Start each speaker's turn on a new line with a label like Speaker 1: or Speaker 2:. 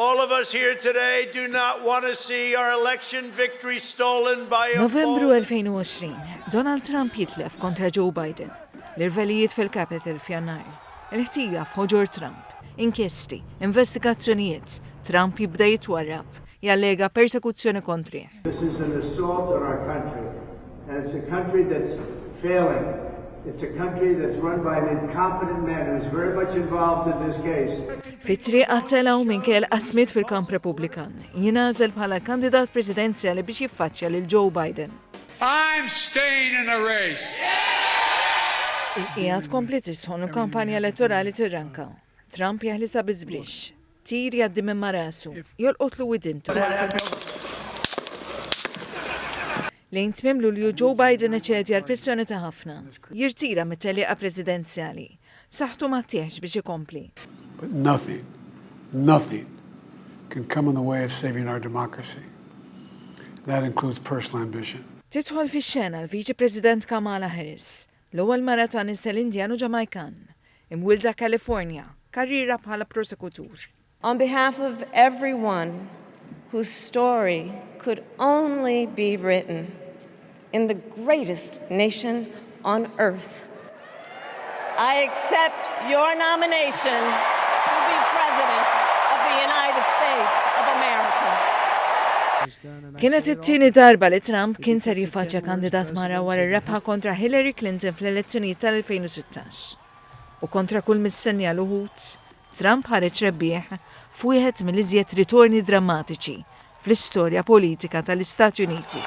Speaker 1: All of us here today do not want to see our election victory stolen by a
Speaker 2: Novembru 2020, Donald Trump jitlef kontra Joe Biden. L-irvelijiet fil-Capitol f'Jannar. Il-ħtija f'ħoġor Trump. Inkjesti, investigazzjonijiet. Trump jibda jitwarrab. Jallega persekuzzjoni kontri.
Speaker 3: This is an assault on our country. And it's a country that's failing. It's a country that's run by an incompetent man who's very much involved in this case.
Speaker 2: Fitri għattelaw minn kell qasmit fil-kamp Republikan. Jinażel bħala kandidat presidenzjali biex jiffaċċja lil Joe Biden.
Speaker 4: I'm staying in the race.
Speaker 2: Il-qiegħed kompli tisħon il-kampanja elettorali tirranka. Trump jaħlisa biżbrix. Tir jgħaddi minn marasu. Jolqotlu widintu. Lejn tmiem Lulju Joe Biden iċedja l-pressjoni ta' ħafna. Jirtira mit-telieqa presidenzjali. Saħtu ma tieħx biex ikompli.
Speaker 5: But nothing can come in the way of saving our democracy. That includes personal ambition.
Speaker 2: Tidħol fix-xena l-Viċi President Kamala Harris, l-ewwel mara ta' nisel Indjan u Ġamajkan, imwilda California, karriera bħala prosekutur.
Speaker 6: On behalf of everyone whose story could only be written in the greatest nation on earth, I accept your nomination to be President of the United States of America.
Speaker 2: Kienet it-tieni darba li Trump kien ser jiffaċċja kandidat mara wara r-rebħa kontra Hillary Clinton fl-elezzjonijiet tal-2016. U kontra kull mistennija l-uħud, Trump ħareġ rebbieħ f'wieħed mill-iżjed ritorni drammatiċi fl-istorja politika tal-Istati Uniti.